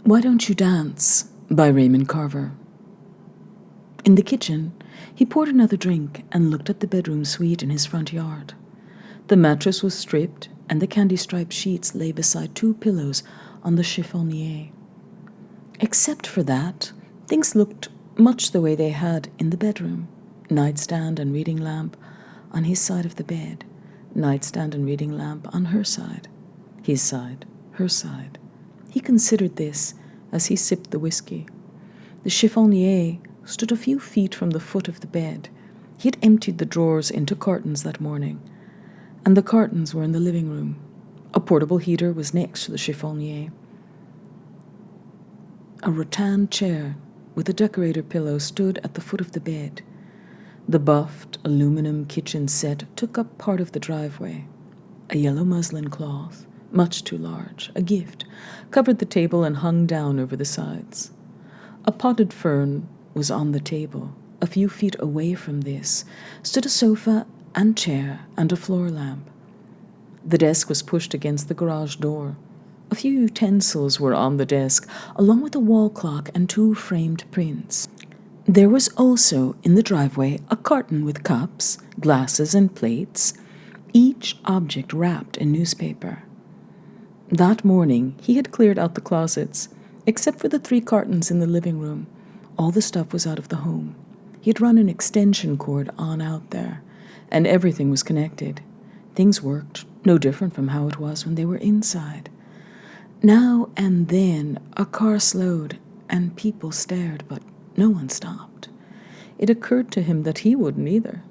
Why Don't You Dance by Raymond Carver. In the kitchen, he poured another drink and looked at the bedroom suite in his front yard. The mattress was stripped, and the candy-striped sheets lay beside two pillows on the chiffonier. Except for that, things looked much the way they had in the bedroom. Nightstand and reading lamp on his side of the bed. Nightstand and reading lamp on her side. His side, her side. He considered this as he sipped the whiskey. The chiffonier stood a few feet from the foot of the bed. He had emptied the drawers into cartons that morning, and the cartons were in the living room. A portable heater was next to the chiffonier. A rattan chair with a decorator pillow stood at the foot of the bed. The buffed aluminum kitchen set took up part of the driveway. A yellow muslin cloth, much too large, a gift, covered the table and hung down over the sides. A potted fern was on the table. A few feet away from this stood a sofa and chair and a floor lamp. The desk was pushed against the garage door. A few utensils were on the desk, along with a wall clock and two framed prints. There was also in the driveway a carton with cups, glasses, and plates, each object wrapped in newspaper. That morning, he had cleared out the closets, except for the 3 cartons in the living room. All the stuff was out of the home. He had run an extension cord on out there, and everything was connected. Things worked, no different from how it was when they were inside. Now and then, a car slowed, and people stared, but no one stopped. It occurred to him that he wouldn't either.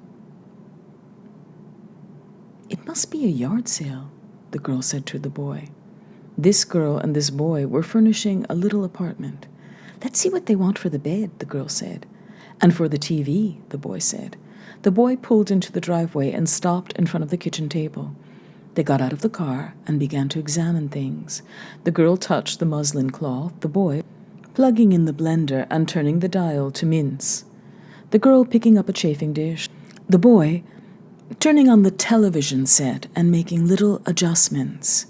"It must be a yard sale," the girl said to the boy. This girl and this boy were furnishing a little apartment. "Let's see what they want for the bed," the girl said. "And for the TV," the boy said. The boy pulled into the driveway and stopped in front of the kitchen table. They got out of the car and began to examine things. The girl touched the muslin cloth, the boy plugging in the blender and turning the dial to mince. The girl picking up a chafing dish. The boy turning on the television set and making little adjustments.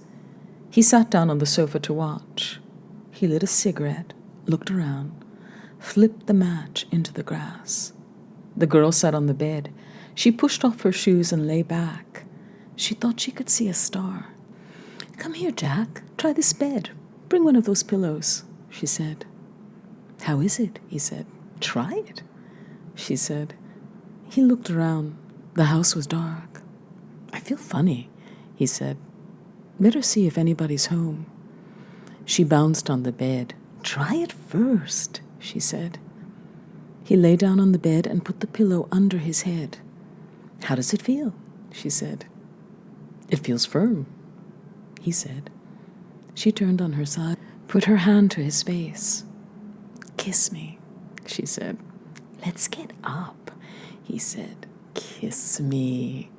He sat down on the sofa to watch. He lit a cigarette, looked around, flipped the match into the grass. The girl sat on the bed. She pushed off her shoes and lay back. She thought she could see a star. "Come here, Jack. Try this bed. Bring one of those pillows," she said. "How is it?" he said. "Try it," she said. He looked around. The house was dark. "I feel funny," he said. "Better see if anybody's home." She bounced on the bed. "Try it first," she said. He lay down on the bed and put the pillow under his head. "How does it feel?" she said. "It feels firm," he said. She turned on her side, put her hand to his face. "Kiss me," she said. "Let's get up," he said. "Kiss me,"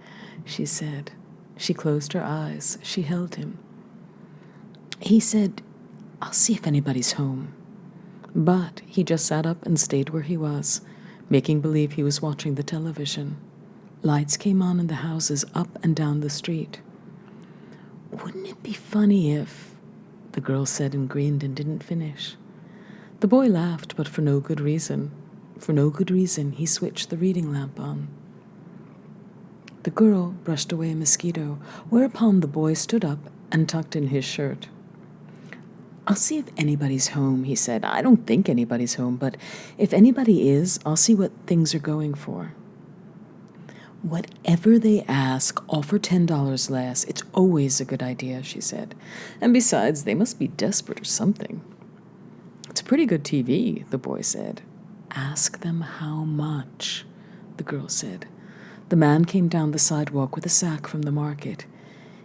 she said. She closed her eyes. She held him. He said, "I'll see if anybody's home." But he just sat up and stayed where he was, making believe he was watching the television. Lights came on in the houses up and down the street. "Wouldn't it be funny if—" the girl said and grinned and didn't finish. The boy laughed, but for no good reason. For no good reason, he switched the reading lamp on. The girl brushed away a mosquito, whereupon the boy stood up and tucked in his shirt. "I'll see if anybody's home," he said. "I don't think anybody's home, but if anybody is, I'll see what things are going for." "Whatever they ask, offer $10 less. It's always a good idea," she said. "And besides, they must be desperate or something." "It's a pretty good TV," the boy said. "Ask them how much," the girl said. The man came down the sidewalk with a sack from the market.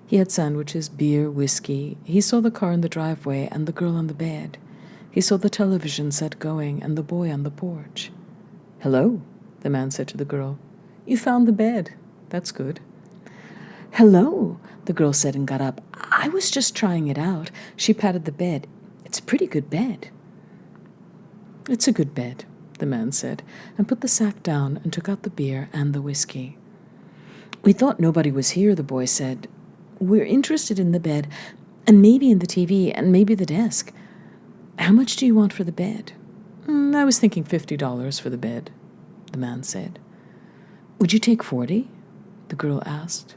He had sandwiches, beer, whiskey. He saw the car in the driveway and the girl on the bed. He saw the television set going and the boy on the porch. "Hello," the man said to the girl. "You found the bed. That's good." "Hello," the girl said and got up. "I was just trying it out." She patted the bed. "It's a pretty good bed." "It's a good bed," the man said, and put the sack down and took out the beer and the whiskey. "We thought nobody was here," the boy said. "We're interested in the bed, and maybe in the TV, and maybe the desk. How much do you want for the bed? I was thinking $50 for the bed, the man said. Would you take 40? The girl asked.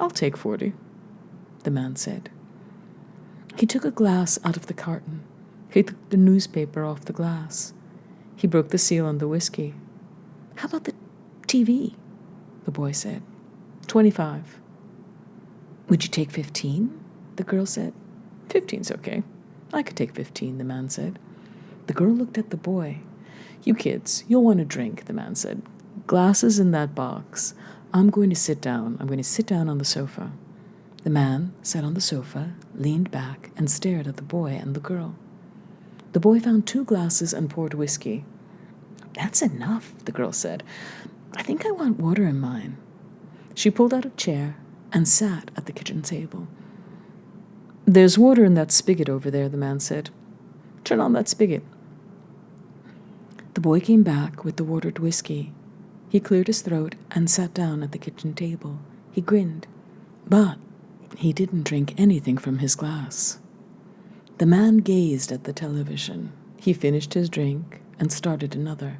I'll take 40, the man said. He took a glass out of the carton. He took the newspaper off the glass. He broke the seal on the whiskey. How about the TV? The boy said. 25. Would you take 15? The girl said. 15's okay. I could take 15, the man said. The girl looked at the boy. You kids, you'll want a drink, the man said. Glasses in that box. I'm going to sit down. I'm going to sit down on the sofa. The man sat on the sofa, leaned back, and stared at the boy and the girl. The boy found 2 glasses and poured whiskey. That's enough, the girl said. I think I want water in mine. She pulled out a chair and sat at the kitchen table. There's water in that spigot over there, the man said. Turn on that spigot. The boy came back with the watered whiskey. He cleared his throat and sat down at the kitchen table. He grinned, but he didn't drink anything from his glass. The man gazed at the television. He finished his drink and started another.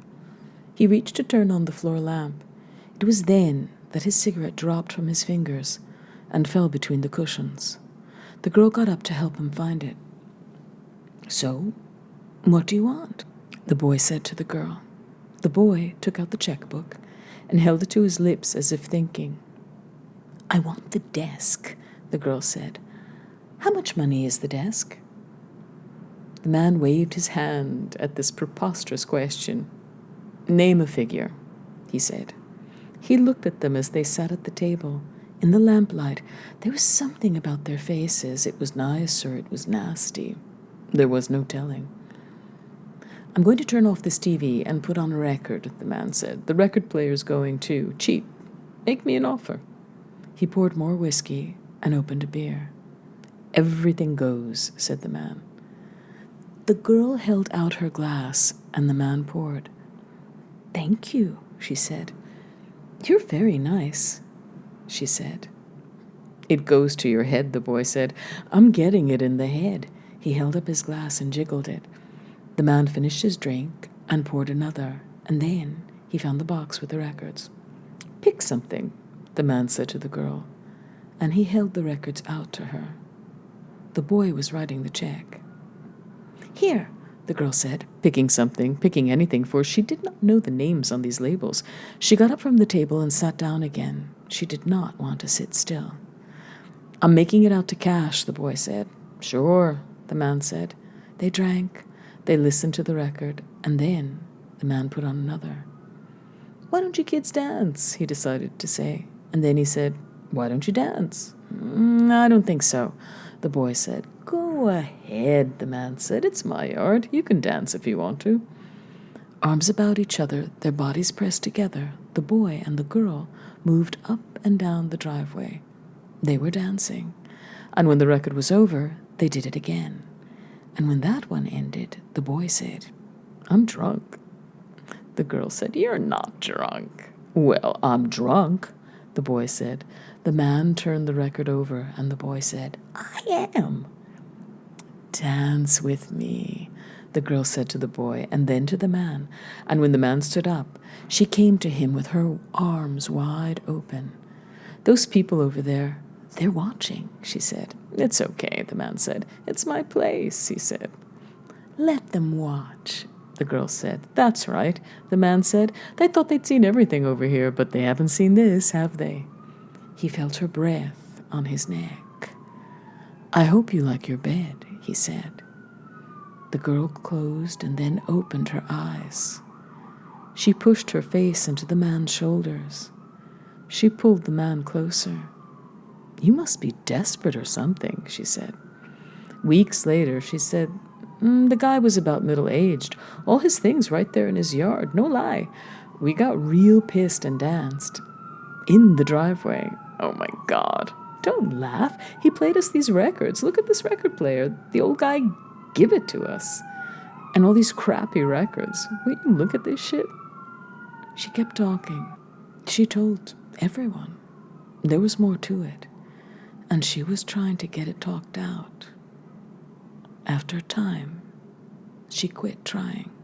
He reached to turn on the floor lamp. It was then that his cigarette dropped from his fingers and fell between the cushions. The girl got up to help him find it. So, what do you want? The boy said to the girl. The boy took out the checkbook and held it to his lips as if thinking. I want the desk, the girl said. How much money is the desk? The man waved his hand at this preposterous question. Name a figure, he said. He looked at them as they sat at the table. In the lamplight, there was something about their faces. It was nice or it was nasty. There was no telling. I'm going to turn off this TV and put on a record, the man said. The record player's going too. Cheap. Make me an offer. He poured more whiskey and opened a beer. Everything goes, said the man. The girl held out her glass and the man poured. Thank you, she said. You're very nice, she said. It goes to your head, the boy said. I'm getting it in the head. He held up his glass and jiggled it. The man finished his drink and poured another, and then he found the box with the records. Pick something, the man said to the girl, and he held the records out to her. The boy was writing the check. Here, the girl said, picking anything, for she did not know the names on these labels. She got up from the table and sat down again. She did not want to sit still. I'm making it out to cash, the boy said. Sure, the man said. They drank. They listened to the record, and then the man put on another. Why don't you kids dance? He decided to say. And then he said, why don't you dance? I don't think so, the boy said. Go ahead, the man said. It's my yard. You can dance if you want to. Arms about each other, their bodies pressed together, the boy and the girl moved up and down the driveway. They were dancing. And when the record was over, they did it again. And when that one ended, the boy said, I'm drunk. The girl said, you're not drunk. Well, I'm drunk, the boy said. The man turned the record over, and the boy said, I am. Dance with me, the girl said to the boy, and then to the man. And when the man stood up, she came to him with her arms wide open. Those people over there, they're watching, she said. It's okay, the man said. It's my place, he said. Let them watch, the girl said. That's right, the man said. They thought they'd seen everything over here, but they haven't seen this, have they? He felt her breath on his neck. I hope you like your bed, he said. The girl closed and then opened her eyes. She pushed her face into the man's shoulders. She pulled the man closer. You must be desperate or something, she said. Weeks later, she said, the guy was about middle-aged. All his things right there in his yard, no lie. We got real pissed and danced. In the driveway. Oh, my God. Don't laugh. He played us these records. Look at this record player. The old guy give it to us. And all these crappy records. Will you look at this shit? She kept talking. She told everyone. There was more to it. And she was trying to get it talked out. After a time, She quit trying.